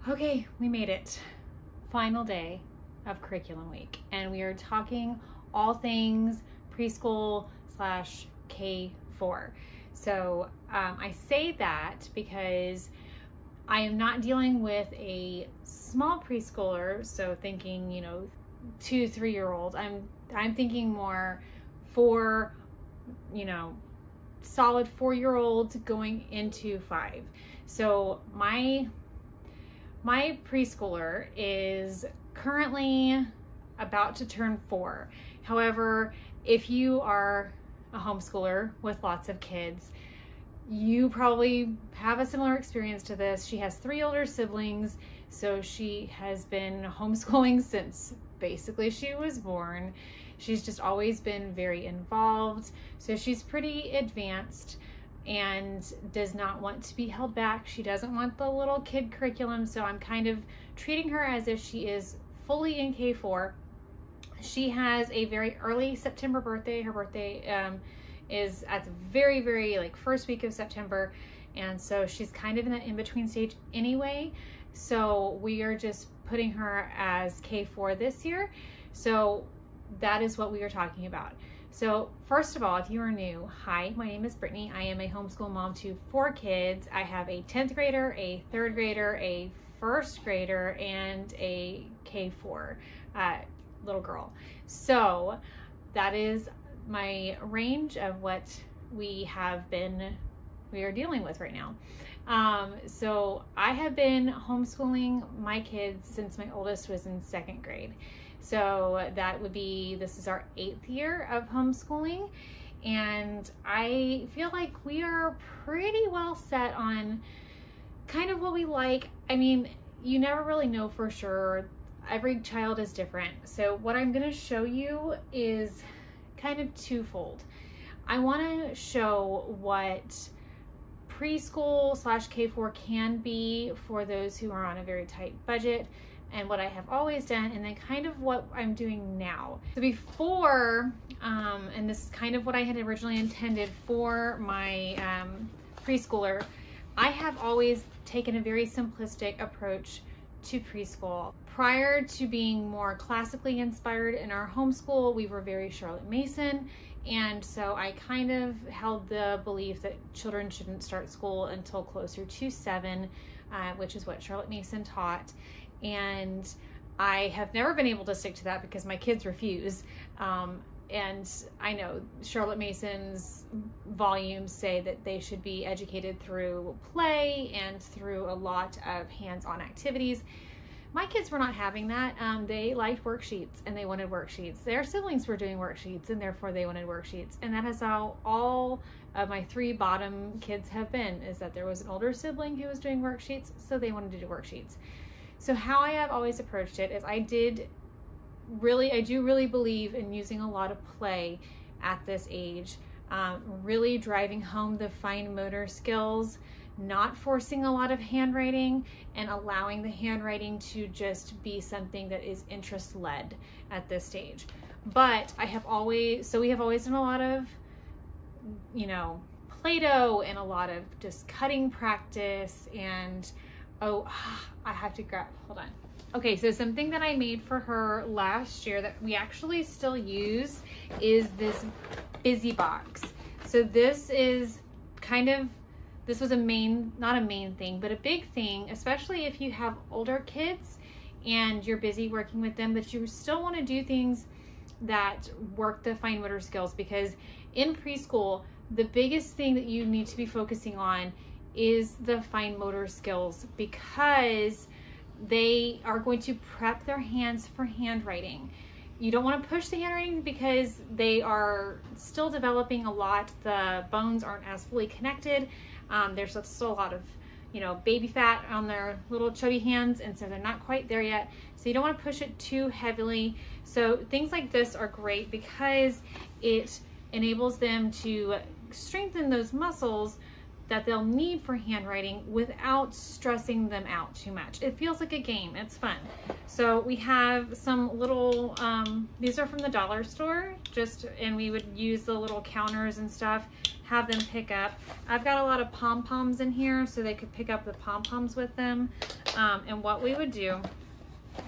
Okay, we made it. Final day of curriculum week, and we are talking all things preschool slash K4. So I say that because I am not dealing with a small preschooler, so thinking, 2-3-year-old. I'm thinking more for, solid 4-year-olds going into 5. So my preschooler is currently about to turn 4. However, if you are a homeschooler with lots of kids, you probably have a similar experience to this. She has 3 older siblings, so she has been homeschooling since basically she was born. She's just always been very involved, so she's pretty advanced and does not want to be held back. She doesn't want the little kid curriculum, so I'm kind of treating her as if she is fully in K4. She has a very early September birthday. Her birthday is at the very, very first week of September, and so she's kind of in that in-between stage anyway. So we are just putting her as K4 this year. So that is what we are talking about. So first of all, if you are new, hi, my name is Brittany. I am a homeschool mom to 4 kids. I have a 10th grader, a 3rd grader, a 1st grader, and a K4 little girl. So that is my range of what we are dealing with right now. So I have been homeschooling my kids since my oldest was in 2nd grade. So that would be, this is our 8th year of homeschooling, and I feel like we are pretty well set on kind of what we like. I mean, you never really know for sure. Every child is different. So what I'm going to show you is kind of twofold. I want to show what preschool slash K4 can be for those who are on a very tight budget, and what I have always done, and then kind of what I'm doing now. So before, and this is kind of what I had originally intended for my preschooler, I have always taken a very simplistic approach to preschool. Prior to being more classically inspired in our homeschool, we were very Charlotte Mason, and so I kind of held the belief that children shouldn't start school until closer to 7, which is what Charlotte Mason taught. And I have never been able to stick to that because my kids refuse. And I know Charlotte Mason's volumes say that they should be educated through play and through a lot of hands-on activities. My kids were not having that. They liked worksheets and they wanted worksheets. Their siblings were doing worksheets and therefore they wanted worksheets. And that is how all of my 3 bottom kids have been, is that there was an older sibling who was doing worksheets, so they wanted to do worksheets. So how I have always approached it is I do really believe in using a lot of play at this age, really driving home the fine motor skills, not forcing a lot of handwriting, and allowing the handwriting to just be something that is interest-led at this stage. But we have always done a lot of, Play-Doh and a lot of just cutting practice, and I have to grab, hold on. Okay, so something that I made for her last year that we actually still use is this busy box. So this is this was not a main thing, but a big thing, especially if you have older kids and you're busy working with them, but you still want to do things that work the fine motor skills, because in preschool, the biggest thing that you need to be focusing on is the fine motor skills, because they are going to prep their hands for handwriting. You don't want to push the handwriting because they are still developing a lot. The bones aren't as fully connected. There's still a lot of, baby fat on their little chubby hands, and so they're not quite there yet. So you don't want to push it too heavily. So things like this are great because it enables them to strengthen those muscles that they'll need for handwriting without stressing them out too much. It feels like a game, it's fun. So we have some little, these are from the dollar store, and we would use the little counters and stuff, have them pick up. I've got a lot of pom-poms in here so they could pick up the pom-poms with them. And what we would do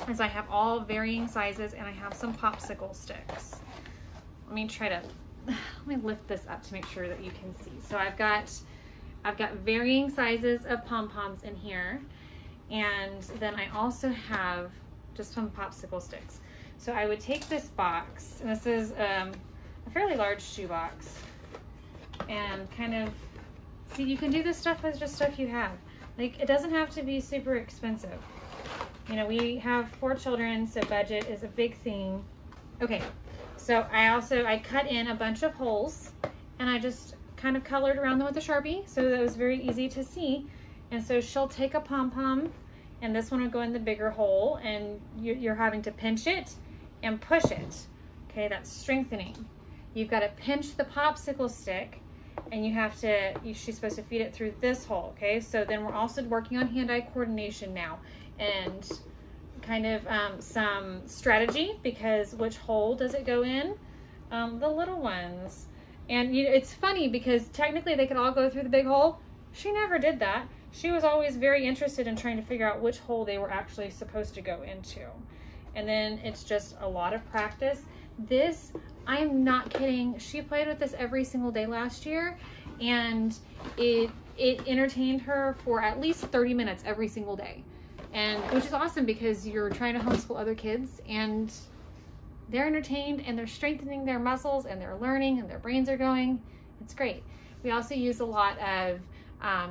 is I have all varying sizes, and I have some popsicle sticks. Let me lift this up to make sure that you can see. So I've got varying sizes of pom-poms in here, and then I also have just some popsicle sticks. So I would take this box, and this is a fairly large shoe box, and kind of see, you can do this stuff with just stuff you have. Like, it doesn't have to be super expensive. You know, we have 4 children, so budget is a big thing. Okay, so I cut in a bunch of holes, and I just kind of colored around them with a Sharpie so that it was very easy to see. And so she'll take a pom-pom, and this one will go in the bigger hole, and you're having to pinch it and push it. Okay, that's strengthening. You've got to pinch the popsicle stick, and she's supposed to feed it through this hole. Okay, so then we're also working on hand-eye coordination now, and kind of some strategy, because which hole does it go in? The little ones. And it's funny because technically they could all go through the big hole. She never did that. She was always very interested in trying to figure out which hole they were actually supposed to go into. And then it's just a lot of practice. This, I'm not kidding, she played with this every single day last year, and it entertained her for at least 30 minutes every single day. And which is awesome, because you're trying to homeschool other kids, and they're entertained, and they're strengthening their muscles, and they're learning, and their brains are going. It's great. We also use a lot of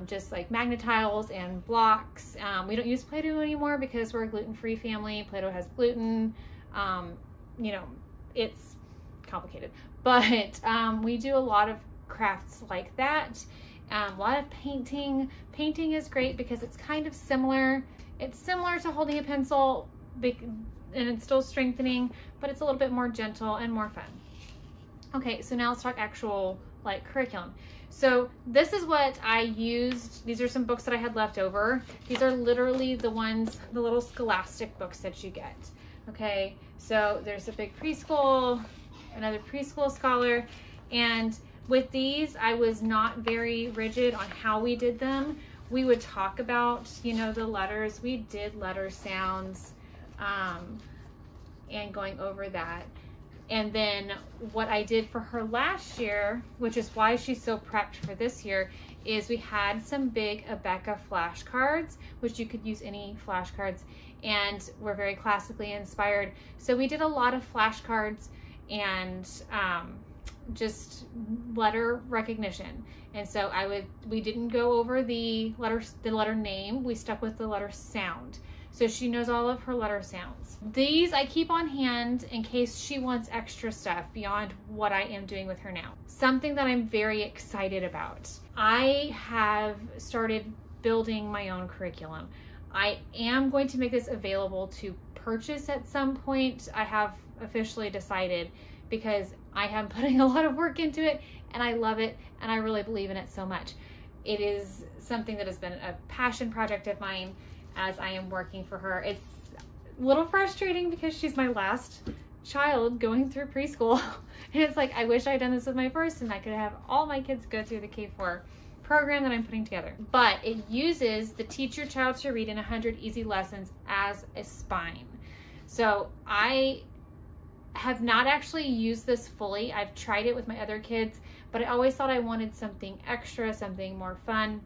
just like Magna-Tiles and blocks. We don't use Play-Doh anymore because we're a gluten-free family. Play-Doh has gluten. You know, it's complicated, but we do a lot of crafts like that. A lot of painting. Painting is great because it's kind of similar. It's similar to holding a pencil, and it's still strengthening, but it's a little bit more gentle and more fun. Okay, so now let's talk actual like curriculum. So this is what I used. These are some books that I had left over. These are literally the little Scholastic books that you get. Okay, so there's a big preschool, another preschool scholar, and with these, I was not very rigid on how we did them. We would talk about, you know, the letters. We did letter sounds, and going over that. And then what I did for her last year, which is why she's so prepped for this year, is we had some big Abeka flashcards, which you could use any flashcards, and were very classically inspired. So we did a lot of flashcards and just letter recognition. And so we didn't go over the letter name. We stuck with the letter sound. So she knows all of her letter sounds. These I keep on hand in case she wants extra stuff beyond what I am doing with her now. Something that I'm very excited about. I have started building my own curriculum. I am going to make this available to purchase at some point. I have officially decided, because I am putting a lot of work into it, and I love it, and I really believe in it so much. It is something that has been a passion project of mine as I am working for her. It's a little frustrating because she's my last child going through preschool. And it's like, I wish I had done this with my first, and I could have all my kids go through the K4 program that I'm putting together. But it uses the Teach Your Child to Read in 100 Easy Lessons as a spine. So I have not actually used this fully. I've tried it with my other kids, but I always thought I wanted something extra, something more fun.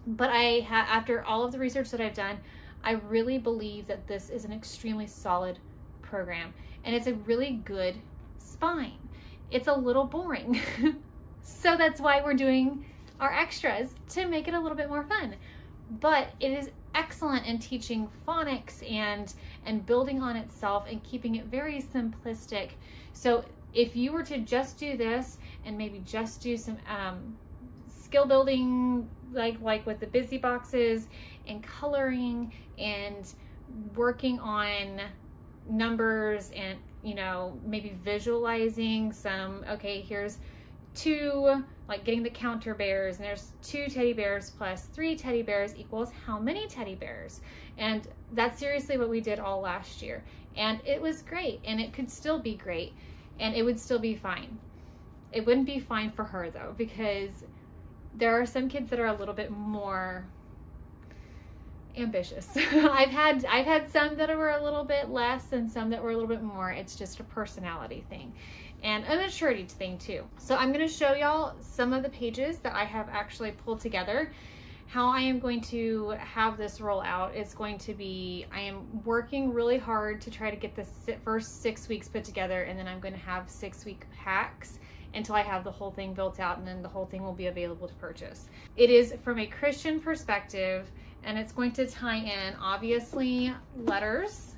But after all of the research that I've done, I really believe that this is an extremely solid program, and it's a really good spine. It's a little boring. So that's why we're doing our extras, to make it a little bit more fun. But it is excellent in teaching phonics and building on itself and keeping it very simplistic. So if you were to just do this and maybe just do some skill building, like with the busy boxes and coloring and working on numbers and, you know, maybe visualizing some, okay, here's 2, like getting the counter bears, and there's 2 teddy bears plus 3 teddy bears equals how many teddy bears? And that's seriously what we did all last year. And it was great, and it could still be great, and it would still be fine. It wouldn't be fine for her though, because there are some kids that are a little bit more ambitious. I've had some that were a little bit less and some that were a little bit more. It's just a personality thing and a maturity thing too. So I'm going to show y'all some of the pages that I have actually pulled together. How I am going to have this roll out is going to be, I am working really hard to try to get the first 6 weeks put together, and then I'm going to have 6-week packs until I have the whole thing built out, and then the whole thing will be available to purchase. It is from a Christian perspective, and it's going to tie in, obviously, letters,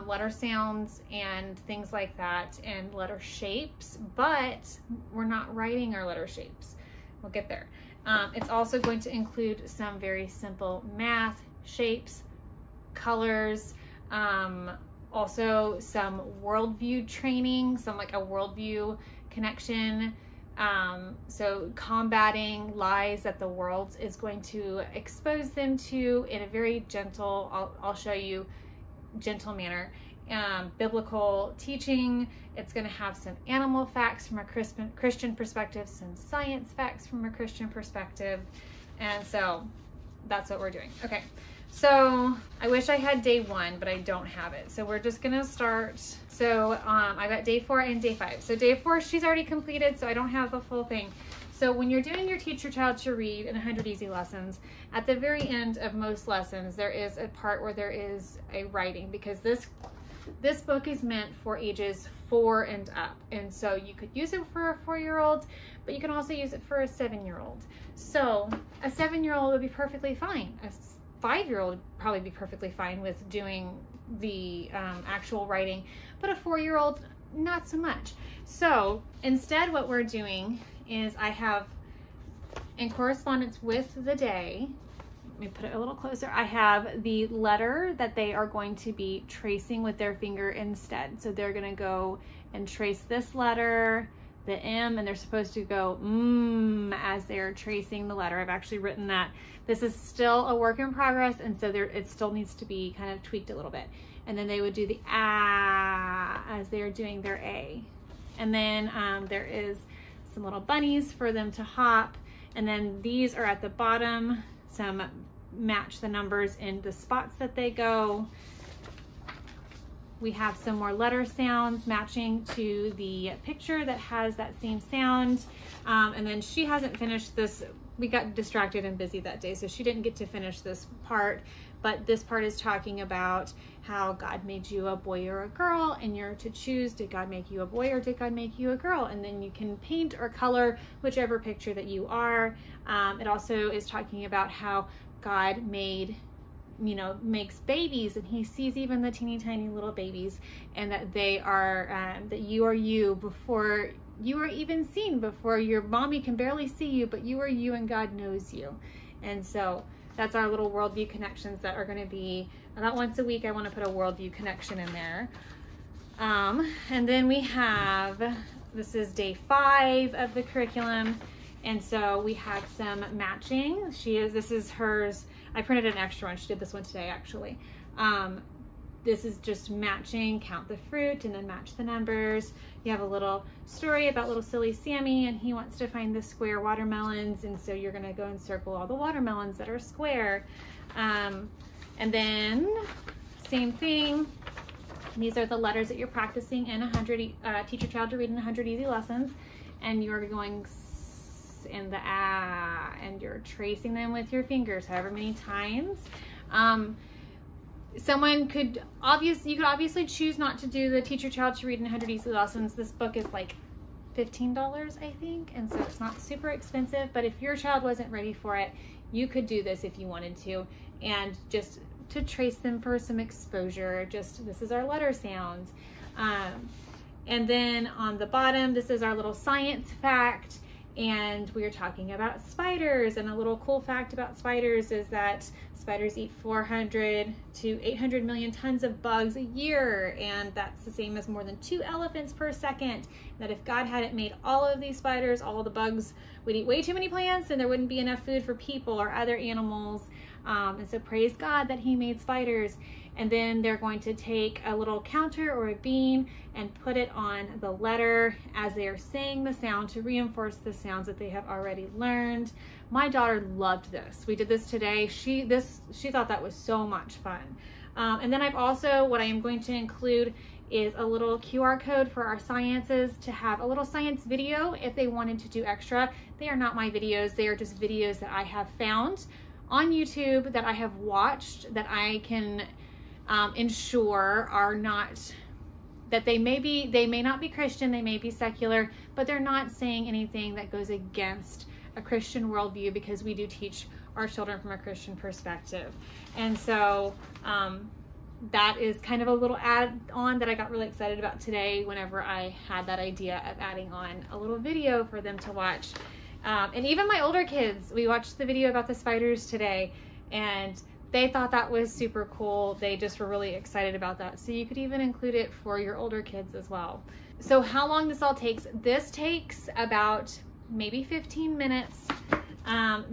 letter sounds and things like that, and letter shapes, but we're not writing our letter shapes. We'll get there. It's also going to include some very simple math, shapes, colors, also some worldview training, some like a worldview connection. So combating lies that the world is going to expose them to in a very gentle, I'll show you, gentle manner. Biblical teaching. It's going to have some animal facts from a Christian perspective, some science facts from a Christian perspective. And so that's what we're doing. Okay. So I wish I had day 1, but I don't have it. So we're just going to start. So I got day 4 and day 5. So day 4, she's already completed, so I don't have the full thing. So when you're doing your Teach Your Child to Read in 100 Easy Lessons, at the very end of most lessons, there is a part where there is a writing, because this book is meant for ages 4 and up. And so you could use it for a 4-year-old, but you can also use it for a 7-year-old. So a 7-year-old would be perfectly fine. A 5-year-old would probably be perfectly fine with doing the actual writing, but a 4-year-old, not so much. So instead what we're doing is I have, in correspondence with the day, let me put it a little closer, I have the letter that they are going to be tracing with their finger instead. So they're going to go and trace this letter, the M, and they're supposed to go as they're tracing the letter. I've actually written that. This is still a work in progress, and so it still needs to be kind of tweaked a little bit. And then they would do the A as they're doing their A. And then there is some little bunnies for them to hop. And then these are at the bottom, some match the numbers in the spots that they go. We have some more letter sounds matching to the picture that has that same sound. And then she hasn't finished this. We got distracted and busy that day, so she didn't get to finish this part. But this part is talking about how God made you a boy or a girl, and you're to choose, did God make you a boy or did God make you a girl? And then you can paint or color whichever picture that you are. It also is talking about how God made, makes babies, and he sees even the teeny tiny little babies, and that they are, that you are you before you are even seen, before your mommy can barely see you, but you are you and God knows you. And so that's our little worldview connections that are going to be about once a week. I want to put a worldview connection in there. And then we have, this is day 5 of the curriculum. And so we have some matching. This is hers. I printed an extra one. She did this one today, actually. This is just matching, count the fruit and then match the numbers. You have a little story about little silly Sammy, and he wants to find the square watermelons. And so you're gonna go and circle all the watermelons that are square. And then same thing. These are the letters that you're practicing in 100, Teach Your Child to Read in 100 Easy Lessons. And you're going and the A, and you're tracing them with your fingers however many times. You could obviously choose not to do the Teach Your Child to Read in 100 Easy Lessons. This book is like $15, I think, and so it's not super expensive, but if your child wasn't ready for it, you could do this if you wanted to, and just to trace them for some exposure. Just, this is our letter sounds. And then on the bottom, this is our little science fact. And we are talking about spiders, and a little cool fact about spiders is that spiders eat 400 to 800 million tons of bugs a year, and that's the same as more than 2 elephants per second. That if God hadn't made all of these spiders, all the bugs would eat way too many plants, and there wouldn't be enough food for people or other animals. And so praise God that he made spiders. And then they're going to take a little counter or a bean and put it on the letter as they are saying the sound to reinforce the sounds that they have already learned. My daughter loved this. We did this today. She thought that was so much fun. And then I've also, what I am going to include is a little QR code for our sciences to have a little science video if they wanted to do extra. They are not my videos. They are just videos that I have found on YouTube that I have watched that I can ensure are not, that they may not be Christian, they may be secular, but they're not saying anything that goes against a Christian worldview, because we do teach our children from a Christian perspective. And so that is kind of a little add-on that I got really excited about today whenever I had that idea of adding on a little video for them to watch. And even my older kids, we watched the video about the spiders today, and they thought that was super cool. They just were really excited about that. So you could even include it for your older kids as well. So how long this all takes? This takes about maybe 15 minutes.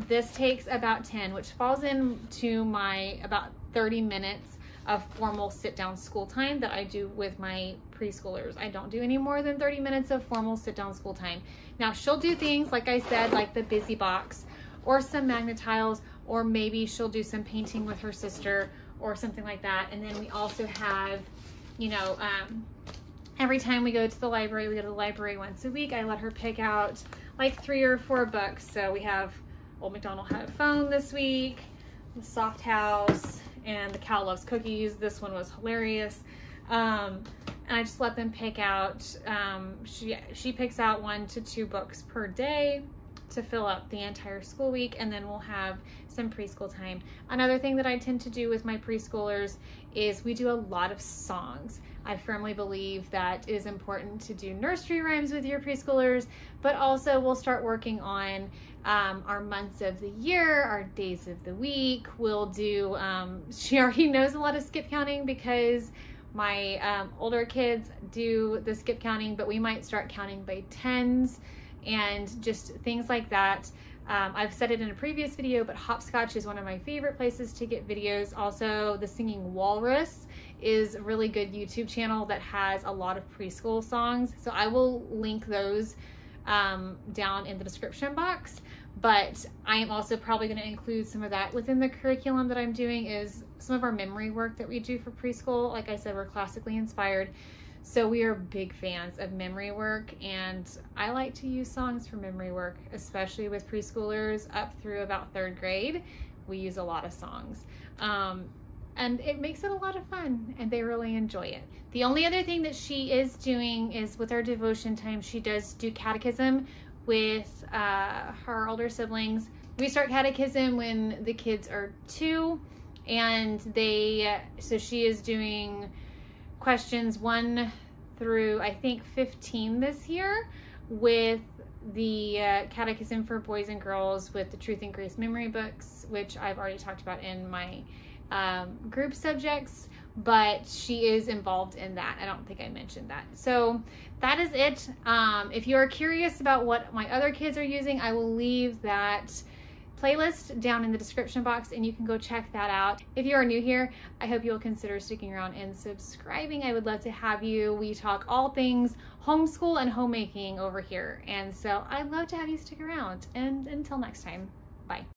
This takes about 10, which falls into my about 30 minutes of formal sit-down school time that I do with my preschoolers. I don't do any more than 30 minutes of formal sit-down school time. Now, she'll do things, like I said, like the busy box or some magnetiles, or maybe she'll do some painting with her sister or something like that. And then we also have, you know, every time we go to the library, we go to the library once a week, I let her pick out like 3 or 4 books. So we have Old MacDonald Had a Phone this week, The Soft House, and The Cow Loves Cookies. This one was hilarious. And I just let them pick out, she picks out 1 to 2 books per day to fill up the entire school week, and then we'll have some preschool time. Another thing that I tend to do with my preschoolers is we do a lot of songs. I firmly believe that it is important to do nursery rhymes with your preschoolers, but also we'll start working on our months of the year, our days of the week. We'll do, she already knows a lot of skip counting because my older kids do the skip counting, but we might start counting by tens and just things like that. I've said it in a previous video, but Hopscotch is one of my favorite places to get videos. Also, The Singing Walrus is a really good YouTube channel that has a lot of preschool songs. So I will link those down in the description box. But I am also probably going to include some of that within the curriculum that I'm doing, is some of our memory work that we do for preschool. Like I said, we're classically inspired. So we are big fans of memory work, and I like to use songs for memory work, especially with preschoolers up through about 3rd grade. We use a lot of songs. And it makes it a lot of fun, and they really enjoy it. The only other thing that she is doing is with our devotion time, she does do catechism with her older siblings. We start catechism when the kids are 2, and so she is doing questions 1 through I think 15 this year, with the catechism for boys and girls with the Truth and Grace memory books, which I've already talked about in my group subjects, but she is involved in that. I don't think I mentioned that. So that is it. If you are curious about what my other kids are using, I will leave that playlist down in the description box, and you can go check that out. If you are new here, I hope you'll consider sticking around and subscribing. I would love to have you. We talk all things homeschool and homemaking over here, and so I'd love to have you stick around. And until next time, bye.